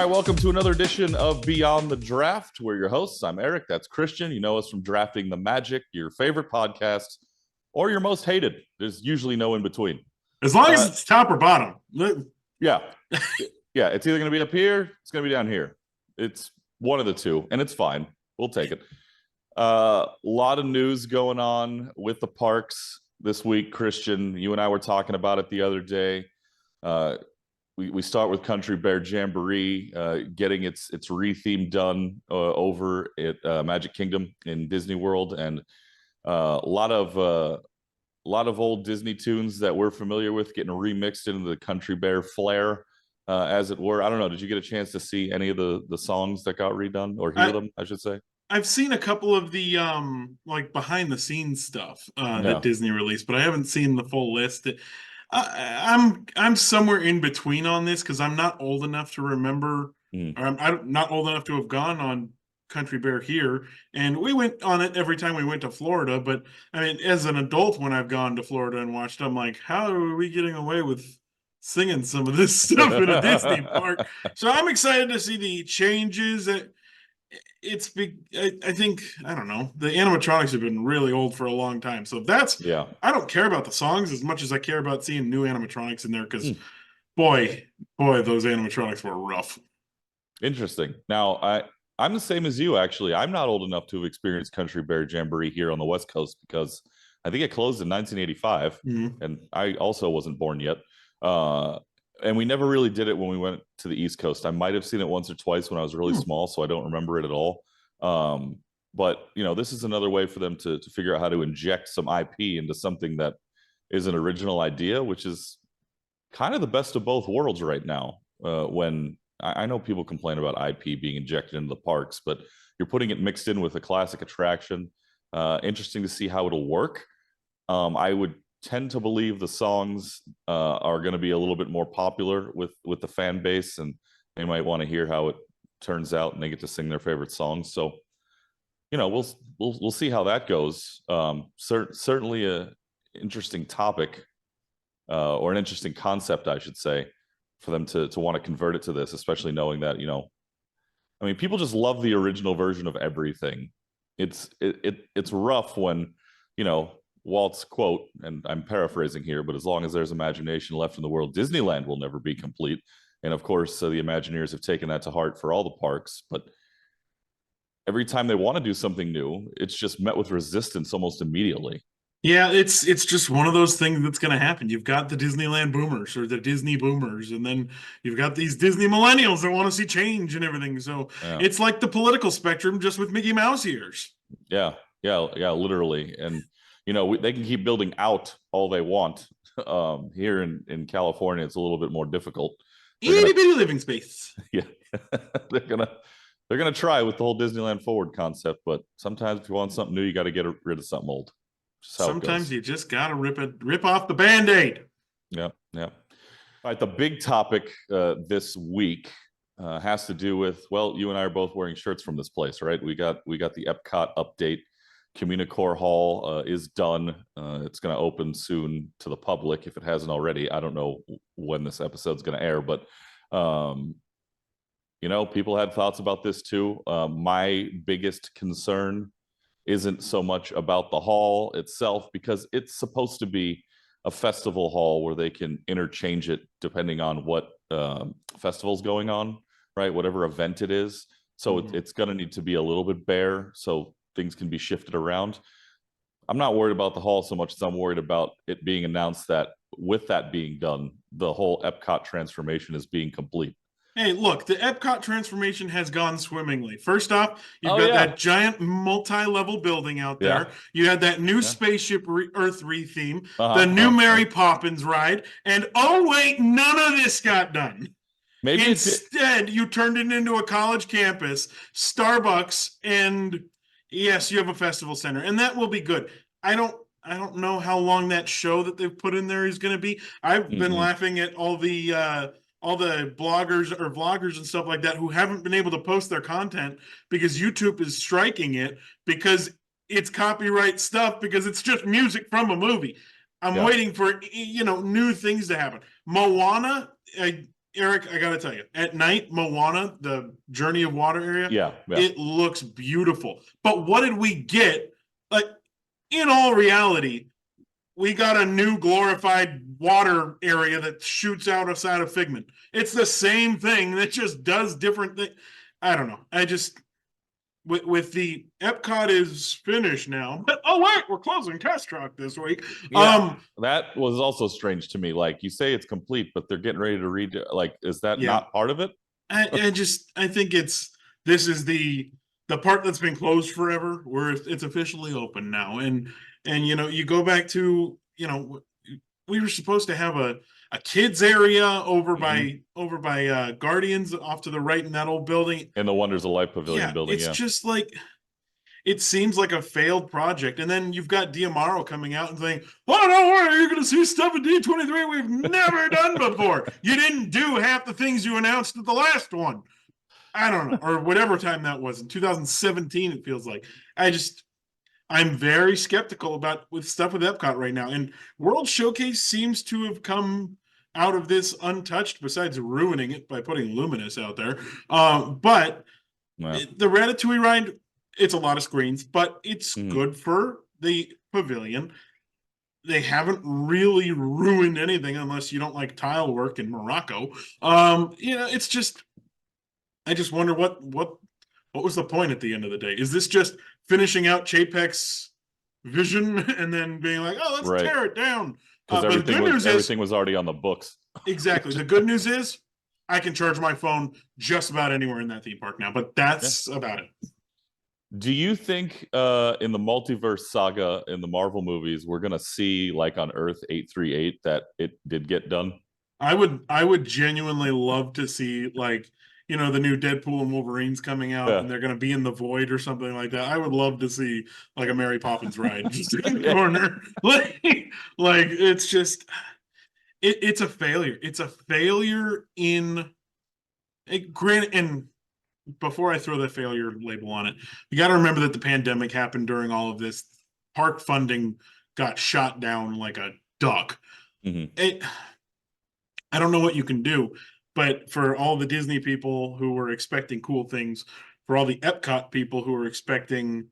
right, welcome to another edition of Beyond the Draft. We're your hosts. I'm Erik. That's Christian. You know us from Drafting the Magic, your favorite podcast, or your most hated. There's usually no in between. As long as it's top or bottom. Yeah. Yeah, it's either going to be up here, it's going to be down here. It's one of the two, and it's fine. We'll take it. A lot of news going on with the parks this week, Christian. You and I were talking about it the other day. We start with Country Bear Jamboree, getting its re-theme done over at Magic Kingdom in Disney World, and a lot of old Disney tunes that we're familiar with getting remixed into the Country Bear flair, as it were. I don't know. Did you get a chance to see any of the songs that got redone, or hear them, I should say? I've seen a couple of the like behind the scenes stuff that Disney released, but I haven't seen the full list. I'm somewhere in between on this because I'm not old enough to remember, or I'm not old enough to have gone on Country Bear here, and we went on it every time we went to Florida. But I mean, as an adult, when I've gone to Florida and watched, I'm like, how are we getting away with singing some of this stuff in a Disney park? So I'm excited to see the changes. It's big. I think, I don't know, the animatronics have been really old for a long time, so that's I don't care about the songs as much as I care about seeing new animatronics in there, because boy those animatronics were rough. Interesting. Now I'm the same as you, actually. I'm not old enough to have experienced Country Bear Jamboree here on the West Coast because I think it closed in 1985, and I also wasn't born yet. And we never really did it when we went to the East Coast. I might have seen it once or twice when I was really small, so I don't remember it at all. But, you know, this is another way for them to figure out how to inject some IP into something that is an original idea, which is kind of the best of both worlds right now. When I know people complain about IP being injected into the parks, but you're putting it mixed in with a classic attraction. Interesting to see how it'll work. I would tend to believe the songs are going to be a little bit more popular with the fan base, and they might want to hear how it turns out, and they get to sing their favorite songs. So, you know, we'll see how that goes. Certainly a interesting topic, or an interesting concept, I should say, for them to want to convert it to this, especially knowing that, you know, I mean, people just love the original version of everything. It's rough when, you know, Walt's quote, and I'm paraphrasing here, but as long as there's imagination left in the world, Disneyland will never be complete. And of course, the Imagineers have taken that to heart for all the parks. But every time they want to do something new, it's just met with resistance almost immediately. Yeah, it's just one of those things that's going to happen. You've got the Disneyland boomers or the Disney boomers, and then you've got these Disney millennials that want to see change and everything. So it's like the political spectrum, just with Mickey Mouse ears. Yeah, literally. And you know, they can keep building out all they want. Here in California, it's a little bit more difficult. Itty bitty living space. Yeah, they're gonna try with the whole Disneyland Forward concept, but sometimes if you want something new, you got to get rid of something old. Sometimes you just gotta rip off the Band-Aid. Yeah. All right, the big topic this week has to do with, well, you and I are both wearing shirts from this place, right? We got the Epcot update. Communicore Hall is done. It's going to open soon to the public if it hasn't already. I don't know when this episode's going to air, but you know, people had thoughts about this too. My biggest concern isn't so much about the hall itself, because it's supposed to be a festival hall where they can interchange it depending on what festival's going on, right? Whatever event it is. So it's going to need to be a little bit bare, so things can be shifted around. I'm not worried about the hall so much as I'm worried about it being announced that with that being done, the whole Epcot transformation is being complete. Hey, look, the Epcot transformation has gone swimmingly. First off, you've got that giant multi-level building out there. You had that new spaceship Earth re-theme, the new Mary Poppins ride, and oh wait, none of this got done. Maybe instead, you turned it into a college campus, Starbucks, and yes, you have a festival center, and that will be good. I don't know how long that show that they've put in there is going to be. I've been laughing at all the bloggers or vloggers and stuff like that who haven't been able to post their content because YouTube is striking it because it's copyright stuff, because it's just music from a movie. I'm waiting for, you know, new things to happen. Moana, Eric, I gotta tell you, at night, Moana, the Journey of Water area, yeah. it looks beautiful. But what did we get? Like, in all reality, we got a new glorified water area that shoots out outside of Figment. It's the same thing that just does different things. I don't know. I just with the Epcot is finished now. But oh wait, we're closing Test Track this week. Yeah, that was also strange to me. Like, you say it's complete, but they're getting ready to read. Like, is that not part of it? I think this is the part that's been closed forever, where it's officially open now. And you go back to, we were supposed to have a kids area over by Guardians off to the right in that old building. In the Wonders of Life Pavilion building. It's just like, it seems like a failed project. And then you've got Diamaro coming out and saying, oh, don't worry, you're going to see stuff in D23 we've never done before. You didn't do half the things you announced at the last one. I don't know, or whatever time that was, in 2017, it feels like. I'm very skeptical with stuff with Epcot right now. And World Showcase seems to have come out of this untouched, besides ruining it by putting Luminous out there. But the Ratatouille ride, it's a lot of screens, but it's good for the pavilion. They haven't really ruined anything, unless you don't like tile work in Morocco. It's just, I just wonder what was the point at the end of the day? Is this just finishing out Chapek's vision and then being like, oh, let's tear it down? Because everything was already on the books. Exactly. The good news is I can charge my phone just about anywhere in that theme park now, but that's about it. Do you think in the multiverse saga in the Marvel movies, we're going to see, like on Earth 838, that it did get done? I would genuinely love to see, like, the new Deadpool and Wolverine's coming out, and they're going to be in the void or something like that. I would love to see, like, a Mary Poppins ride just in the corner. Like, it's just, it's a failure. It's a failure in, granted, and before I throw that failure label on it, you got to remember that the pandemic happened during all of this. Park funding got shot down like a duck. I don't know what you can do, but for all the Disney people who were expecting cool things, for all the Epcot people who were expecting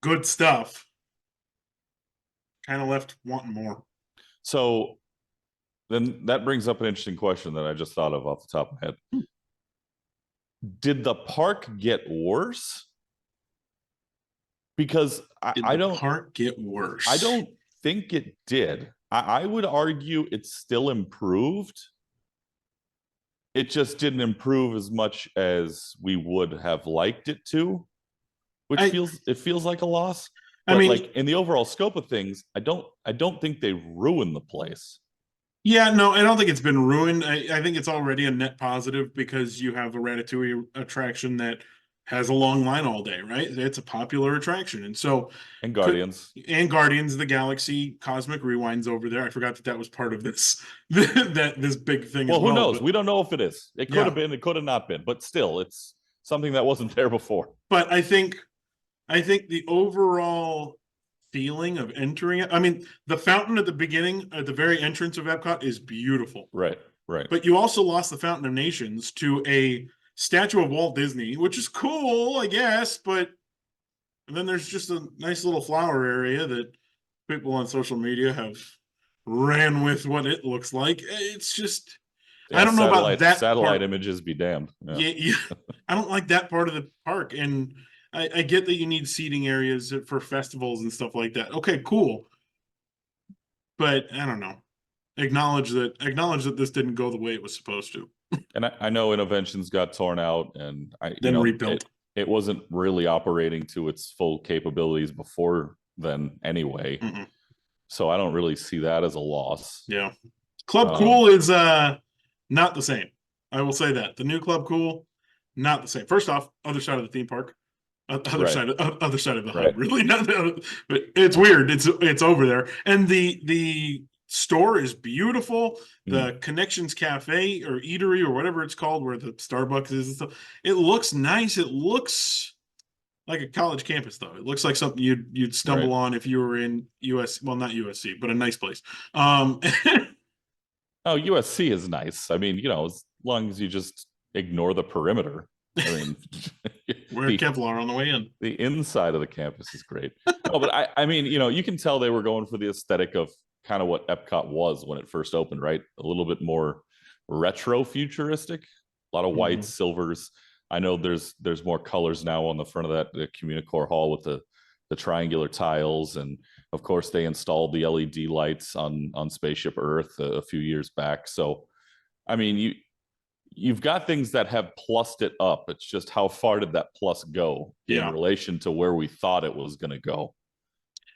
good stuff, kind of left wanting more. So then that brings up an interesting question that I just thought of off the top of my head. Did the park get worse? Because I don't. Park get worse? I don't think it did. I would argue it's still improved. It just didn't improve as much as we would have liked it to, which feels like a loss. But like, in the overall scope of things, I don't think they ruined the place. Yeah, no, I don't think it's been ruined. I think it's already a net positive, because you have a Ratatouille attraction that has a long line all day, right? It's a popular attraction. And so, and Guardians of the Galaxy Cosmic Rewinds over there. I forgot that was part of this this big thing. Well, who knows? We don't know if it is. It could have been, it could have not been, but still, it's something that wasn't there before. But I think the overall feeling of entering it, I mean, the fountain at the beginning, at the very entrance of Epcot, is beautiful. Right. But you also lost the Fountain of Nations to a statue of Walt Disney, which is cool, I guess, but then there's just a nice little flower area that people on social media have ran with what it looks like. It's just, I don't know about that. Satellite images be damned. Yeah. I don't like that part of the park. And I get that you need seating areas for festivals and stuff like that. Okay, cool. But I don't know. Acknowledge that this didn't go the way it was supposed to. And I know Innoventions got torn out, and then rebuilt. It wasn't really operating to its full capabilities before then anyway. So I don't really see that as a loss. Yeah. Club Cool is not the same. I will say that. The new Club Cool, not the same. First off, other side of the theme park. Other side of the hub, really. Not but it's weird. It's over there. And the store is beautiful. The Connections Cafe or Eatery or whatever it's called, where the Starbucks is and stuff, it looks nice. It looks like a college campus, though. It looks like something you'd stumble on if you were in US. Well, not USC, but a nice place. Oh, USC is nice. I mean, long as you just ignore the perimeter. I mean, wear Kevlar on the way in. The inside of the campus is great. No, but I mean, you can tell they were going for the aesthetic of kind of what Epcot was when it first opened, right? A little bit more retro futuristic, a lot of whites, silvers. I know there's more colors now on the front of the Communicore Hall with the triangular tiles, and of course they installed the LED lights on Spaceship Earth a few years back. So, I mean, you've got things that have plussed it up. It's just how far did that plus go in relation to where we thought it was going to go?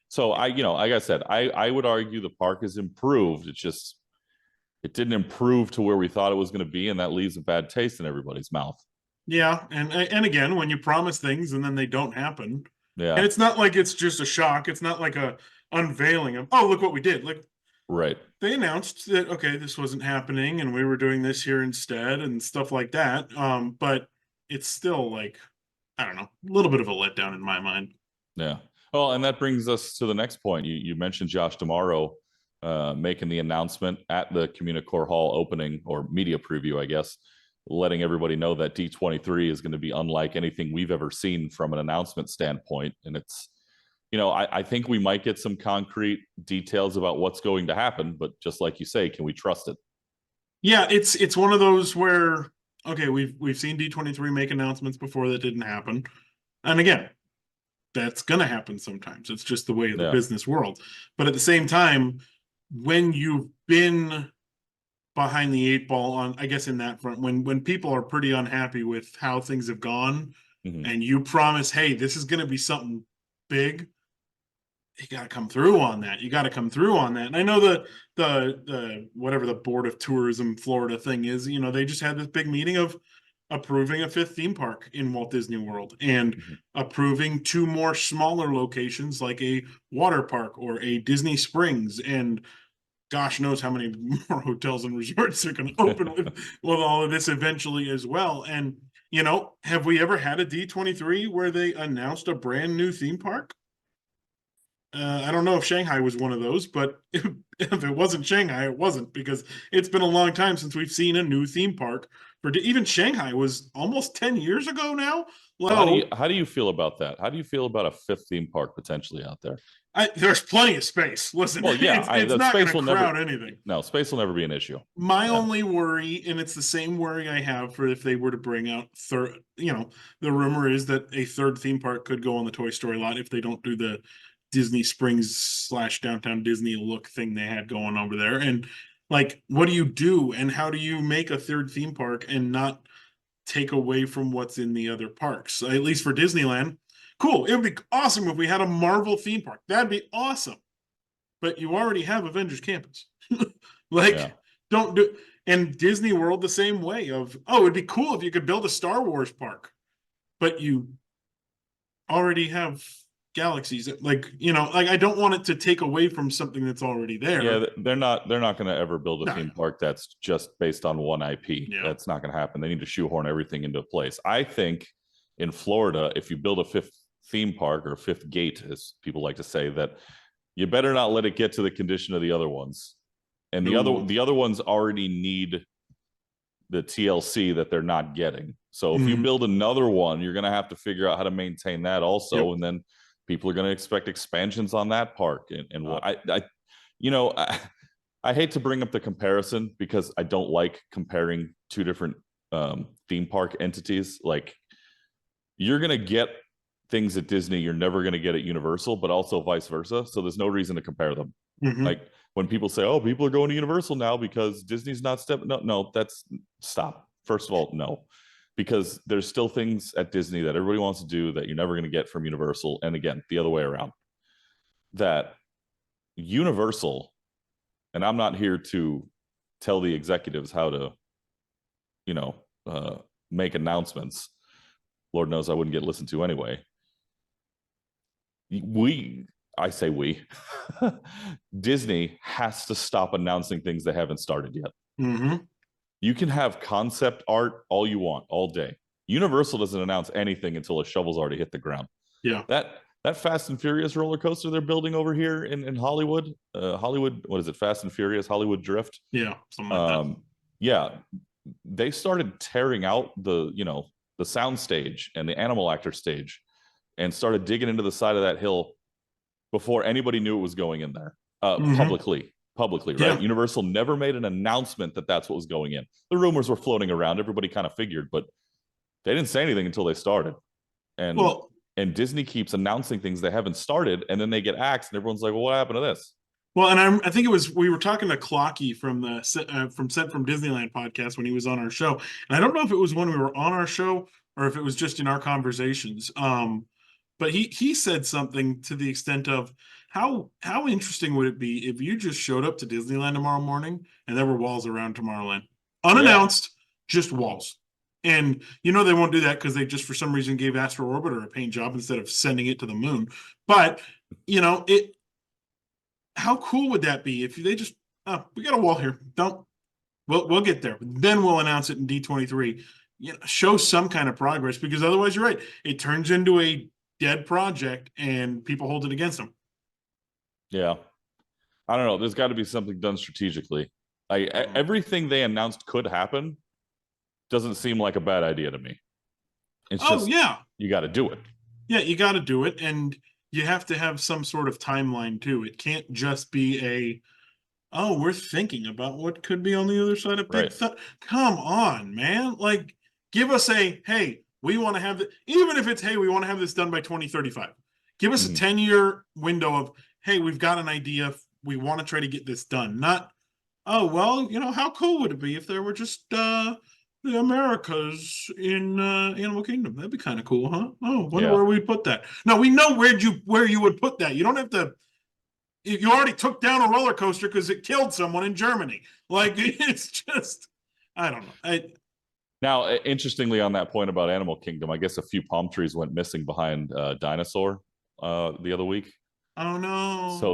So like I said, I would argue the park has improved. It didn't improve to where we thought it was going to be, and that leaves a bad taste in everybody's mouth. Yeah, and again, when you promise things and then they don't happen, and it's not like it's just a shock. It's not like a unveiling of, oh, look what we did. Like, right. They announced that, okay, this wasn't happening and we were doing this here instead and stuff like that. But it's still like, I don't know, a little bit of a letdown in my mind. Yeah. Well, and that brings us to the next point. You mentioned Josh D'Amaro making the announcement at the Communicore Hall opening, or media preview, I guess, letting everybody know that D23 is going to be unlike anything we've ever seen from an announcement standpoint. And it's, I think we might get some concrete details about what's going to happen, but just like you say, can we trust it? Yeah, it's one of those where, okay, we've seen D23 make announcements before that didn't happen. And again, that's going to happen sometimes. It's just the way of the business world. But at the same time, when you've been behind the eight ball on, I guess, in that front, when people are pretty unhappy with how things have gone, and you promise, hey, this is going to be something big, you got to come through on that. And I know the whatever the Board of Tourism Florida thing is, they just had this big meeting of approving a 5th theme park in Walt Disney World and approving 2 more smaller locations like a water park or a Disney Springs, and gosh knows how many more hotels and resorts are going to open with all of this eventually as well. And, have we ever had a D23 where they announced a brand new theme park? I don't know if Shanghai was one of those, but if it wasn't Shanghai, it wasn't, because it's been a long time since we've seen a new theme park. Even Shanghai was almost 10 years ago now. How do you feel about that? How do you feel about a 5th theme park potentially out there? There's plenty of space. Listen, well, yeah, it's not going to crowd anything. No, space will never be an issue. My only worry, and it's the same worry I have for if they were to bring out the rumor is that a 3rd theme park could go on the Toy Story lot if they don't do the Disney Springs / Downtown Disney look thing they had going over there. And like, what do you do? And how do you make a 3rd theme park and not take away from what's in the other parks? At least for Disneyland, cool. It would be awesome if we had a Marvel theme park. That'd be awesome. But you already have Avengers Campus. Don't do. And Disney World the same way of, it'd be cool if you could build a Star Wars park, but you already have galaxies. I don't want it to take away from something that's already there. Yeah, they're not going to ever build a theme park that's just based on one IP. Yeah. That's not going to happen. They need to shoehorn everything into place. I think in Florida, if you build a 5th theme park, or 5th gate, as people like to say, that you better not let it get to the condition of the other ones. And the other ones already need the TLC that they're not getting. So if you build another one, you're going to have to figure out how to maintain that also. Yep. And then people are going to expect expansions on that park. And I hate to bring up the comparison because I don't like comparing 2 different theme park entities. Like, you're going to get things at Disney you're never going to get at Universal, but also vice versa. So there's no reason to compare them. Like, when people say, oh, people are going to Universal now because Disney's not stepping up. No, stop. First of all, no, because there's still things at Disney that everybody wants to do that you're never going to get from Universal. And again, the other way around, that Universal, and I'm not here to tell the executives how to, make announcements. Lord knows I wouldn't get listened to anyway. I say we, Disney has to stop announcing things they haven't started yet. You can have concept art all you want all day. Universal doesn't announce anything until a shovel's already hit the ground. Yeah. That Fast and Furious roller coaster they're building over here in Hollywood, what is it? Fast and Furious Hollywood Drift. Yeah. Something like that. Yeah. they started tearing out the sound stage and the animal actor stage and started digging into the side of that hill before anybody knew it was going in there publicly, right? Yeah. Universal never made an announcement that that's what was going in. The rumors were floating around. Everybody kind of figured, but they didn't say anything until they started. And Disney keeps announcing things they haven't started, and then they get axed, and everyone's like, well, what happened to this? Well, and I think it was, we were talking to Clocky from the Sent from Disneyland podcast when he was on our show, and I don't know if it was when we were on our show or if it was just in our conversations. But he said something to the extent of how interesting would it be if you just showed up to Disneyland tomorrow morning and there were walls around Tomorrowland, unannounced, just walls. And they won't do that because they just for some reason gave Astro Orbiter a paint job instead of sending it to the moon. But it. How cool would that be if they just, we got a wall here. We'll get there. Then we'll announce it in D23. Show some kind of progress, because otherwise, you're right. It turns into a dead project and people hold it against them. Yeah. I don't know. There's got to be something done strategically. Everything they announced could happen doesn't seem like a bad idea to me. It's just, you got to do it. Yeah, you got to do it. And you have to have some sort of timeline too. It can't just be we're thinking about what could be on the other side of Big Thunder. Come on, man. Like, give us hey, we want to have even if it's, hey, we want to have this done by 2035. Give us a 10-year window of, hey, we've got an idea. We want to try to get this done. Not, how cool would it be if there were just the Americas in Animal Kingdom? That'd be kind of cool, huh? Oh, wonder where we'd put that. No, we know where you would put that. You don't have to. You already took down a roller coaster because it killed someone in Germany. Like, it's just, I don't know. Now, interestingly, on that point about Animal Kingdom, I guess a few palm trees went missing behind Dinosaur the other week. Oh no! So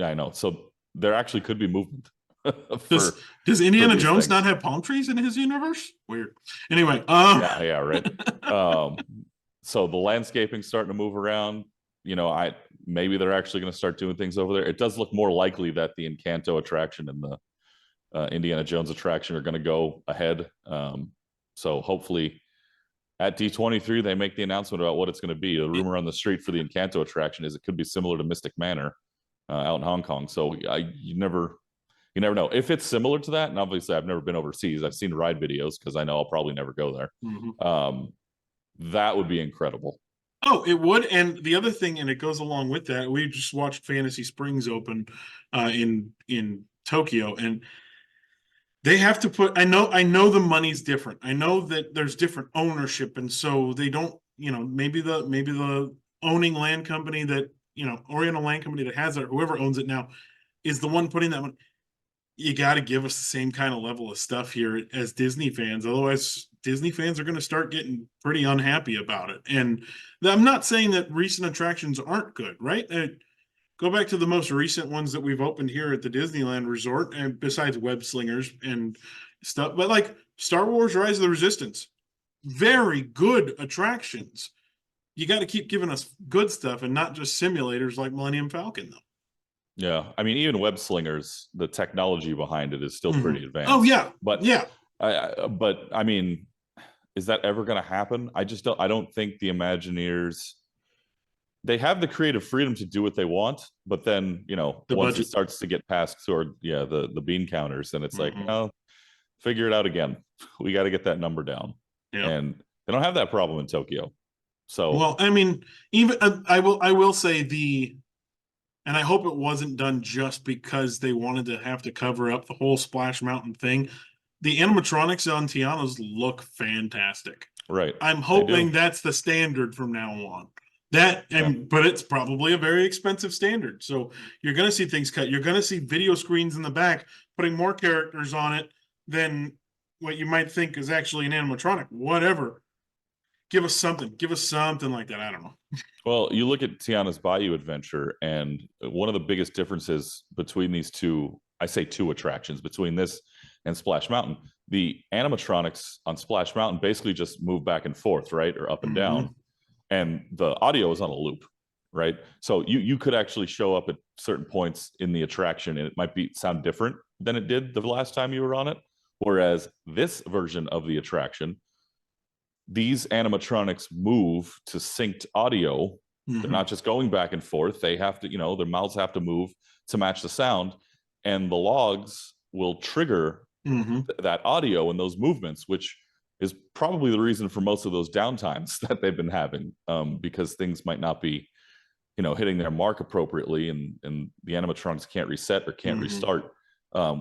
I know. So there actually could be movement. Does Indiana Jones not have palm trees in his universe? Weird. Anyway, yeah, right. So the landscaping's starting to move around. Maybe they're actually going to start doing things over there. It does look more likely that the Encanto attraction and the Indiana Jones attraction are going to go ahead. So hopefully at D23 they make the announcement about what it's going to be. The rumor on the street for the Encanto attraction is it could be similar to Mystic Manor out in Hong Kong. So you never know if it's similar to that. And obviously I've never been overseas. I've seen ride videos because I know I'll probably never go there. That would be incredible. Oh, it would. And the other thing, and it goes along with that, we just watched Fantasy Springs open in Tokyo, and they have to put, I know the money's different. I know that there's different ownership, and so they don't, maybe the owning land company that, Oriental Land Company that has it, or whoever owns it now, is the one putting that money. You got to give us the same kind of level of stuff here as Disney fans. Otherwise, Disney fans are going to start getting pretty unhappy about it. And I'm not saying that recent attractions aren't good, right? Go back to the most recent ones that we've opened here at the Disneyland Resort, and besides Web Slingers and stuff, but like Star Wars Rise of the Resistance, very good attractions. You got to keep giving us good stuff and not just simulators like Millennium Falcon, though. Yeah, I mean, even Web Slingers, the technology behind it is still pretty advanced. Oh yeah, but I mean, is that ever going to happen? I don't think the Imagineers, they have the creative freedom to do what they want, but then once budget. It starts to get past toward the bean counters, then it's like, figure it out again. We got to get that number down. Yeah. And they don't have that problem in Tokyo. So well, I mean, even I will say and I hope it wasn't done just because they wanted to have to cover up the whole Splash Mountain thing. The animatronics on Tiana's look fantastic. Right. I'm hoping that's the standard from now on. But it's probably a very expensive standard. So you're going to see things cut. You're going to see video screens in the back putting more characters on it than what you might think is actually an animatronic. Whatever. Give us something like that. I don't know. Well, you look at Tiana's Bayou Adventure, and one of the biggest differences between these two attractions, between this and Splash Mountain, the animatronics on Splash Mountain basically just move back and forth, right? Or up and down. And the audio is on a loop, right? So you could actually show up at certain points in the attraction and it might sound different than it did the last time you were on it. Whereas this version of the attraction, these animatronics move to synced audio. They're not just going back and forth. They have to, their mouths have to move to match the sound, and the logs will trigger that audio and those movements, which is probably the reason for most of those downtimes that they've been having, because things might not be, hitting their mark appropriately, and the animatronics can't reset or can't restart,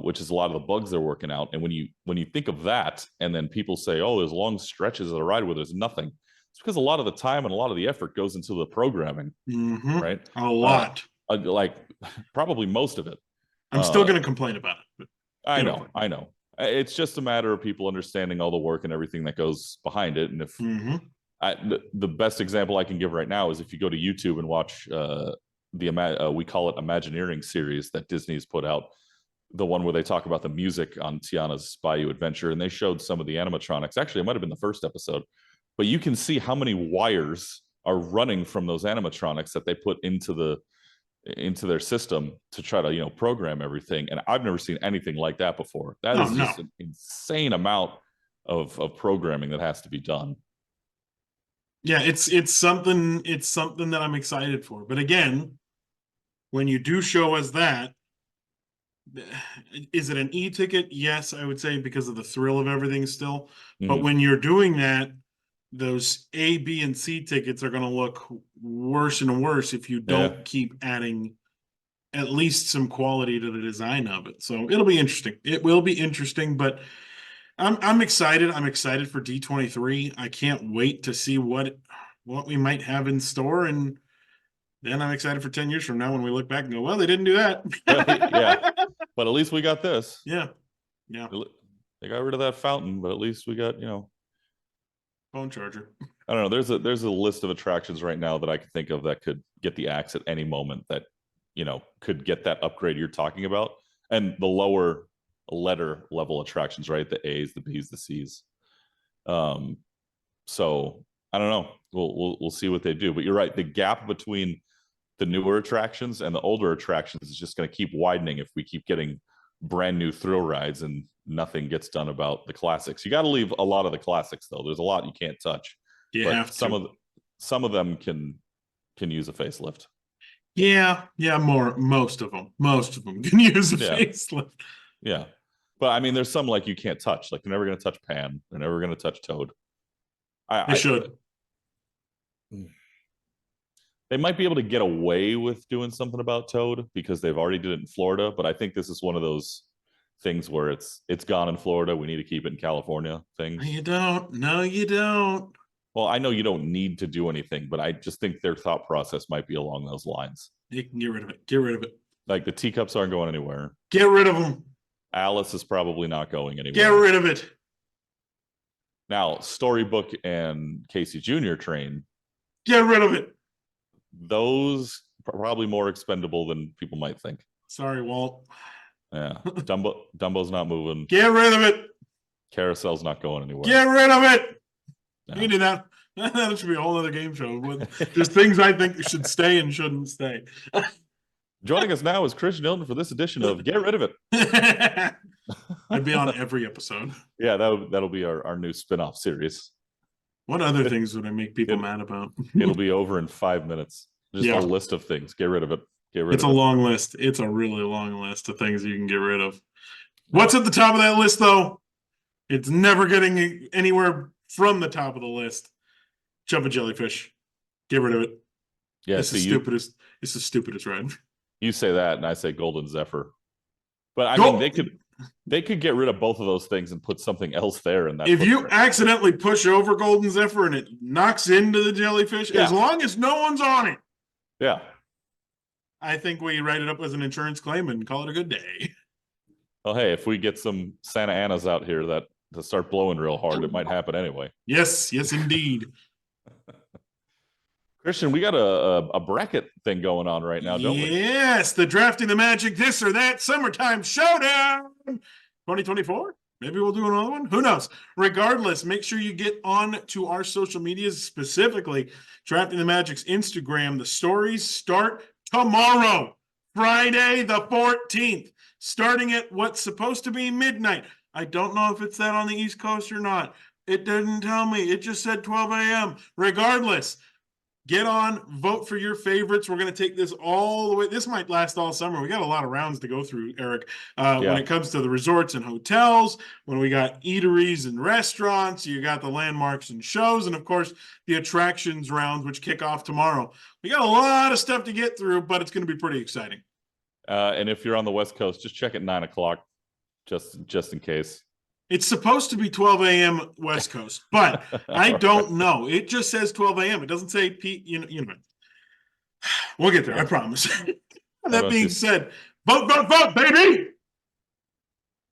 which is a lot of the bugs they're working out. And when you think of that, and then people say, oh, there's long stretches of the ride where there's nothing, it's because a lot of the time and a lot of the effort goes into the programming, right? A lot. Like probably most of it. I'm still going to complain about it. I know. It's just a matter of people understanding all the work and everything that goes behind it. And if the best example I can give right now is if you go to YouTube and watch we call it Imagineering series that Disney's put out, the one where they talk about the music on Tiana's Bayou Adventure, and they showed some of the animatronics. Actually, it might have been the first episode, but you can see how many wires are running from those animatronics that they put into their system to try to program everything. And I've never seen anything like that before. That is just an insane amount of programming that has to be done. Yeah, it's something that I'm excited for. But again, when you do show us that, is it an e-ticket? Yes, I would say, because of the thrill of everything still. But when you're doing that, those A, B, and C tickets are going to look worse and worse if you don't keep adding at least some quality to the design of it. So it'll be interesting. It will be interesting, but I'm excited. I'm excited for D23. I can't wait to see what we might have in store, and then I'm excited for 10 years from now when we look back and go, well, they didn't do that. Yeah, but at least we got this. Yeah. They got rid of that fountain, but at least we got phone charger. I don't know. There's a list of attractions right now that I could think of that could get the axe at any moment, that could get that upgrade you're talking about, and the lower letter level attractions, right? The A's, the B's, the C's. So I don't know. We'll see what they do. But you're right. The gap between the newer attractions and the older attractions is just going to keep widening if we keep getting brand new thrill rides and nothing gets done about the classics. You got to leave a lot of the classics, though. There's a lot you can't touch. You have to. Some of them can use a facelift. Yeah, most of them can use a facelift. Yeah, but I mean, there's some like you can't touch. Like, they're never going to touch Pan. They're never going to touch Toad. They should. They might be able to get away with doing something about Toad because they've already did it in Florida. But I think this is one of those things where it's gone in Florida. We need to keep it in California things. No, you don't. Well, I know you don't need to do anything, but I just think their thought process might be along those lines. You can get rid of it. Get rid of it. Like, the teacups aren't going anywhere. Get rid of them. Alice is probably not going anywhere. Get rid of it. Now, Storybook and Casey Jr. Train. Get rid of it. Those are probably more expendable than people might think. Sorry, Walt. Yeah. Dumbo's not moving. Get rid of it. Carousel's not going anywhere. Get rid of it. No. You can do that. That should be a whole other game show. There's things I think should stay and shouldn't stay. Joining us now is Christian Hilton for this edition of Get Rid of It. I'd be on every episode. Yeah, that'll be our new spin-off series. What other things would I make people mad about? It'll be over in 5 minutes. Just a list of things. Get rid of it. It's a long list. It's a really long list of things you can get rid of. What's at the top of that list, though? It's never getting anywhere from the top of the list. Jumping jellyfish. Get rid of it. Yeah, it's the stupidest ride. You say that, and I say Golden Zephyr. But I mean, they could get rid of both of those things and put something else there. And if you accidentally push over Golden Zephyr and it knocks into the jellyfish, as long as no one's on it. Yeah. I think we write it up as an insurance claim and call it a good day. Well, hey, if we get some Santa Anas out here that start blowing real hard, it might happen anyway. Yes, indeed. Christian, we got a bracket thing going on right now, don't we? Yes, the Drafting the Magic This or That Summertime Showdown 2024. Maybe we'll do another one. Who knows? Regardless, make sure you get on to our social medias, specifically Drafting the Magic's Instagram. The stories start tomorrow, Friday the 14th. starting at what's supposed to be midnight. I don't know if it's that on the East Coast or not. It didn't tell me. It just said 12 a.m. Regardless, get on, vote for your favorites. We're going to take this all the way. This might last all summer. We got a lot of rounds to go through, Eric. When it comes to the resorts and hotels, when we got eateries and restaurants, you got the landmarks and shows, and of course, the attractions rounds, which kick off tomorrow. We got a lot of stuff to get through, but it's going to be pretty exciting. And if you're on the West Coast, just check at 9 o'clock, just in case. It's supposed to be 12 a.m. West Coast, but I don't know. It just says 12 a.m. It doesn't say you know. We'll get there, I promise. That being said, vote, baby!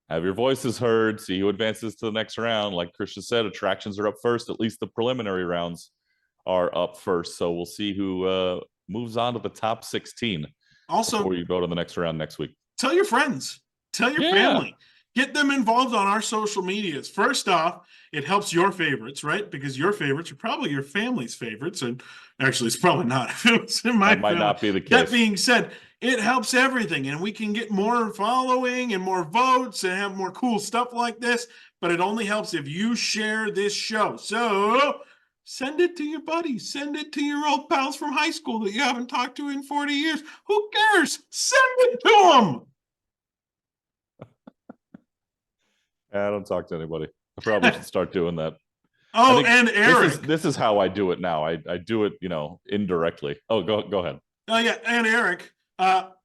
Have your voices heard. See who advances to the next round. Like Christian said, attractions are up first. At least the preliminary rounds are up first. So we'll see who moves on to the top 16. Also, before you go to the next round next week. Tell your friends. Tell your family. Get them involved on our social medias. First off, it helps your favorites, right? Because your favorites are probably your family's favorites. And actually, it's probably not. If it was in my family. Might not be the case. That being said, it helps everything. And we can get more following and more votes and have more cool stuff like this. But it only helps if you share this show. So send it to your buddies. Send it to your old pals from high school that you haven't talked to in 40 years. Who cares? Send it to them. I don't talk to anybody. I probably should start doing that. Oh, and Eric. This is how I do it now. I do it, indirectly. Oh, go ahead. Oh, yeah. And Eric,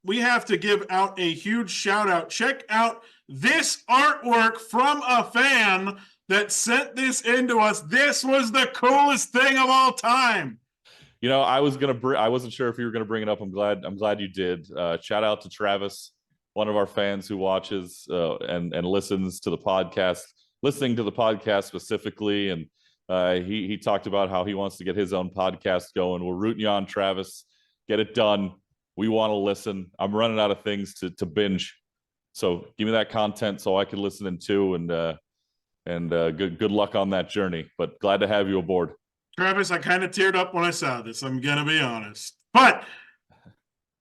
we have to give out a huge shout out. Check out this artwork from a fan that sent this into us. This was the coolest thing of all time. I wasn't sure if you were gonna bring it up. I'm glad you did. Shout out to Travis, one of our fans who watches and listens to the podcast, listening to the podcast specifically. And he talked about how he wants to get his own podcast going. We're rooting you on, Travis. Get it done. We want to listen. I'm running out of things to binge. So give me that content so I can listen in too. And good luck on that journey. But glad to have you aboard. Travis, I kind of teared up when I saw this. I'm going to be honest. But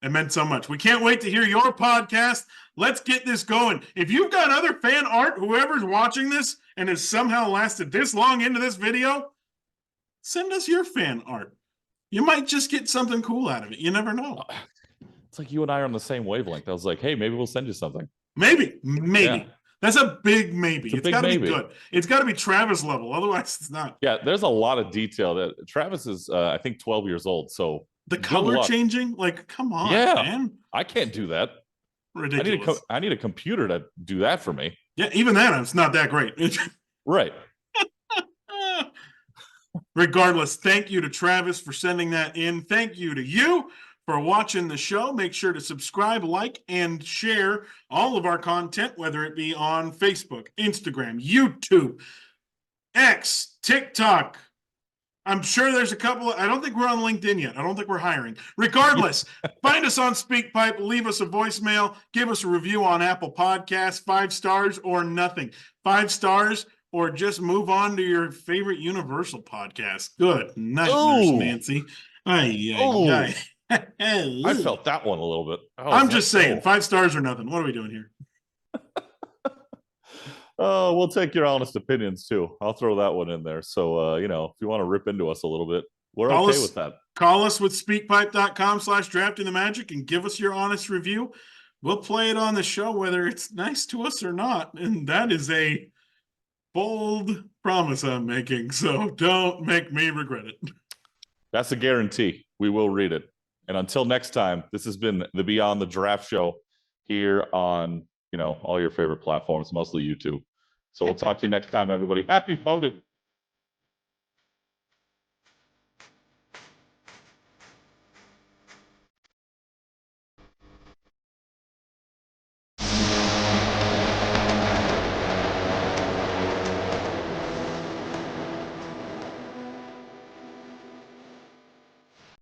it meant so much. We can't wait to hear your podcast. Let's get this going. If you've got other fan art, whoever's watching this and has somehow lasted this long into this video, send us your fan art. You might just get something cool out of it. You never know. It's like you and I are on the same wavelength. I was like, hey, maybe we'll send you something. Maybe. Yeah. That's a big maybe. It's got to be good. It's got to be Travis level. Otherwise, it's not. Yeah, there's a lot of detail. That Travis is, I think, 12 years old. So the color changing, come on, man. I can't do that. Ridiculous. I need a computer to do that for me. Yeah, even then, it's not that great. Right. Regardless, thank you to Travis for sending that in. Thank you to you for watching the show. Make sure to subscribe, like, and share all of our content, whether it be on Facebook, Instagram, YouTube, X, TikTok. I'm sure there's a couple. I don't think we're on LinkedIn yet. I don't think we're hiring. Regardless, find us on SpeakPipe, leave us a voicemail, give us a review on Apple Podcasts, 5 stars or nothing. 5 stars or just move on to your favorite Universal podcast. Good night, Nurse Nancy. I felt that one a little bit. I'm just saying, 5 stars or nothing. What are we doing here? We'll take your honest opinions too. I'll throw that one in there. So, if you want to rip into us a little bit, we're okay with that. Call us with speakpipe.com/draftingthemagic and give us your honest review. We'll play it on the show, whether it's nice to us or not. And that is a bold promise I'm making. So don't make me regret it. That's a guarantee. We will read it. And until next time, this has been the Beyond the Draft Show here on, all your favorite platforms, mostly YouTube. So we'll talk to you next time, everybody. Happy voting.